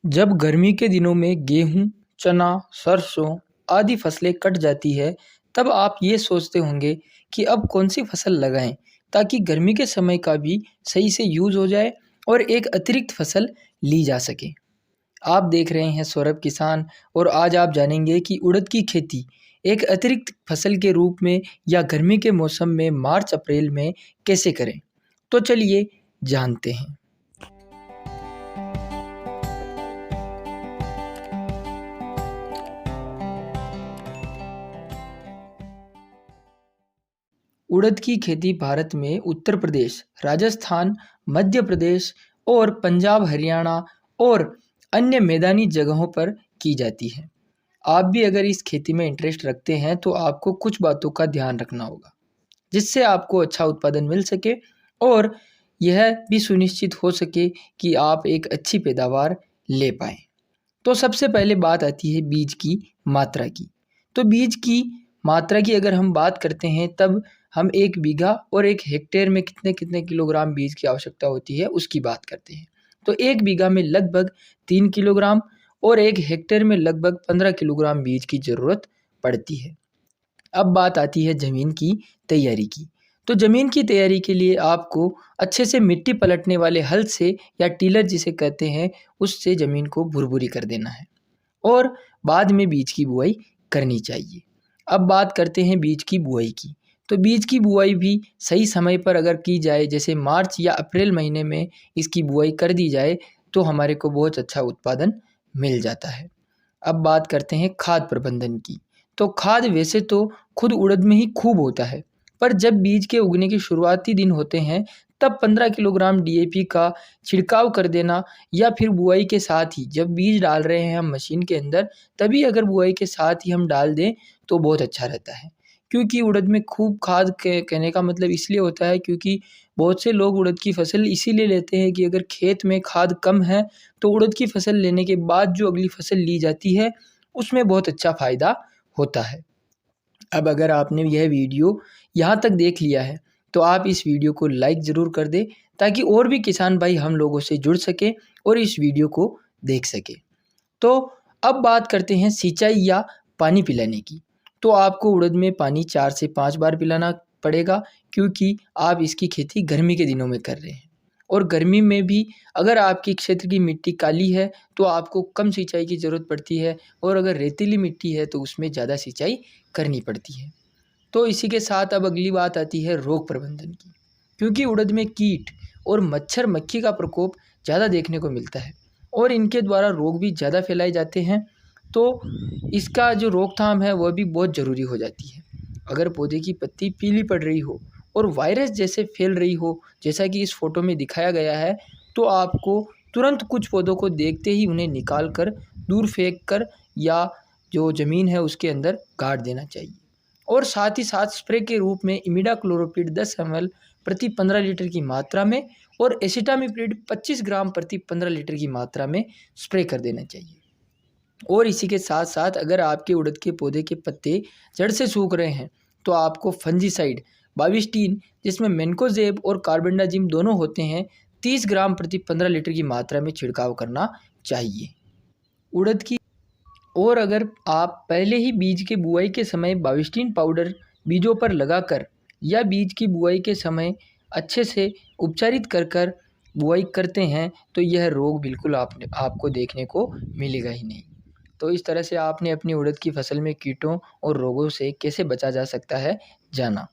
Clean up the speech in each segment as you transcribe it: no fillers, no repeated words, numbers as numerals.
जब गर्मी के दिनों में गेहूँ, चना, सरसों आदि फसलें कट जाती है, तब आप ये सोचते होंगे कि अब कौन-सी फसल लगाएँ ताकि गर्मी के समय का भी सही से यूज़ हो जाए और एक अतिरिक्त फसल ली जा सके। आप देख रहे हैं सौरभ किसान और आज आप जानेंगे कि उड़द की खेती एक अतिरिक्त फसल के रूप में या गर्मी के मौसम में मार्च-अप्रैल में कैसे करें? तो चलिए जानते हैं। उड़द की खेती भारत में उत्तर प्रदेश, राजस्थान, मध्य प्रदेश और पंजाब, हरियाणा और अन्य मैदानी जगहों पर की जाती है। आप भी अगर इस खेती में इंटरेस्ट रखते हैं तो आपको कुछ बातों का ध्यान रखना होगा, जिससे आपको अच्छा उत्पादन मिल सके और यह भी सुनिश्चित हो सके कि आप एक अच्छी पैदावार ले पाएँ। तो सबसे पहले बात आती है बीज की मात्रा की। तो बीज की मात्रा की अगर हम बात करते हैं तब हम 1 बीघा और 1 हेक्टेयर में कितने-कितने किलोग्राम बीज की आवश्यकता होती है उसकी बात करते हैं। तो 1 बीघा में लगभग 3 किलोग्राम और 1 हेक्टेयर में लगभग 15 किलोग्राम बीज की ज़रूरत पड़ती है। अब बात आती है ज़मीन की तैयारी की। तो ज़मीन की तैयारी के लिए आपको अच्छे से मिट्टी पलटने वाले हल से या टिलर जिसे कहते हैं, उससे ज़मीन को भुरभुरी कर देना है और बाद में बीज की बुआई करनी चाहिए। अब बात करते हैं बीज की बुआई की। तो बीज की बुआई भी सही समय पर अगर की जाए, जैसे मार्च या अप्रैल महीने में इसकी बुआई कर दी जाए, तो हमारे को बहुत अच्छा उत्पादन मिल जाता है। अब बात करते हैं खाद प्रबंधन की। तो खाद वैसे तो खुद उड़द में ही खूब होता है, पर जब बीज के उगने के शुरुआती दिन होते हैं, तब 15 किलोग्राम डीएपी का छिड़काव कर देना या फिर बुआई के साथ ही जब बीज डाल रहे हैं हम मशीन के अंदर, तभी अगर बुआई के साथ ही हम डाल दें, तो बहुत अच्छा रहता है। क्योंकि उड़द में खूब खाद के कहने का मतलब इसलिए होता है क्योंकि बहुत से लोग उड़द की फसल इसीलिए लेते हैं कि अगर खेत में खाद कम है, तो उड़द की फसल लेने के बाद जो अगली फसल ली जाती है, उसमें बहुत अच्छा फ़ायदा होता है। अब अगर आपने यह वीडियो यहाँ तक देख लिया है, तो आप इस वीडियो को लाइक ज़रूर कर दें ताकि और भी किसान भाई हम लोगों से जुड़ सकें और इस वीडियो को देख सकें। तो अब बात करते हैं सिंचाई या पानी पिलाने की। तो आपको उड़द में पानी 4 से 5 बार पिलाना पड़ेगा क्योंकि आप इसकी खेती गर्मी के दिनों में कर रहे हैं। और गर्मी में भी अगर आपकी क्षेत्र की मिट्टी काली है तो आपको कम सिंचाई की ज़रूरत पड़ती है और अगर रेतीली मिट्टी है तो उसमें ज़्यादा सिंचाई करनी पड़ती है। तो इसी के साथ अब अगली बात आती है रोग प्रबंधन की। क्योंकि उड़द में कीट और मच्छर मक्खी का प्रकोप ज़्यादा देखने को मिलता है और इनके द्वारा रोग भी ज़्यादा फैलाए जाते हैं, तो इसका जो रोकथाम है वह भी बहुत ज़रूरी हो जाती है। अगर पौधे की पत्ती पीली पड़ रही हो और वायरस जैसे फैल रही हो, जैसा कि इस फ़ोटो में दिखाया गया है, तो आपको तुरंत कुछ पौधों को देखते ही उन्हें निकाल कर दूर फेंक कर या जो ज़मीन है उसके अंदर गाड़ देना चाहिए। और साथ ही साथ स्प्रे के रूप में इमिडाक्लोप्रिड 10 ml प्रति 15 लीटर की मात्रा में और एसिटामिप्रिड 25 ग्राम प्रति 15 लीटर की मात्रा में स्प्रे कर देना चाहिए। और इसी के साथ साथ अगर आपके उड़द के पौधे के पत्ते जड़ से सूख रहे हैं, तो आपको फंजीसाइड बाविस्टीन, जिसमें मैनकोजेब और कार्बेंडाजिम दोनों होते हैं, 30 ग्राम प्रति 15 लीटर की मात्रा में छिड़काव करना चाहिए। उड़द की और अगर आप पहले ही बीज के बुआई के समय बाविस्टीन पाउडर बीजों पर लगाकर या बीज की बुआई के समय अच्छे से उपचारित कर बुआई करते हैं, तो यह रोग बिल्कुल आपको देखने को मिलेगा ही नहीं। तो इस तरह से आपने अपनी उड़द की फसल में कीटों और रोगों से कैसे बचा जा सकता है जाना।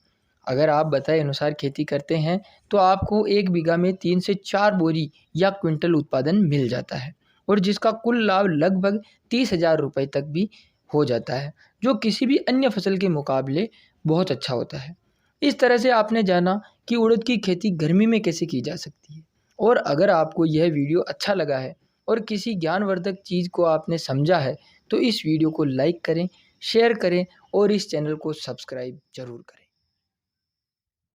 अगर आप बताए अनुसार खेती करते हैं, तो आपको 1 बीघा में 3 से 4 बोरी या क्विंटल उत्पादन मिल जाता है और जिसका कुल लाभ लगभग 30,000 रुपये तक भी हो जाता है, जो किसी भी अन्य फसल के मुकाबले बहुत अच्छा होता है। इस तरह से आपने जाना कि उड़द की खेती गर्मी में कैसे की जा सकती है। और अगर आपको यह वीडियो अच्छा लगा है और किसी ज्ञानवर्धक चीज़ को आपने समझा है, तो इस वीडियो को लाइक करें, शेयर करें और इस चैनल को सब्सक्राइब ज़रूर करें।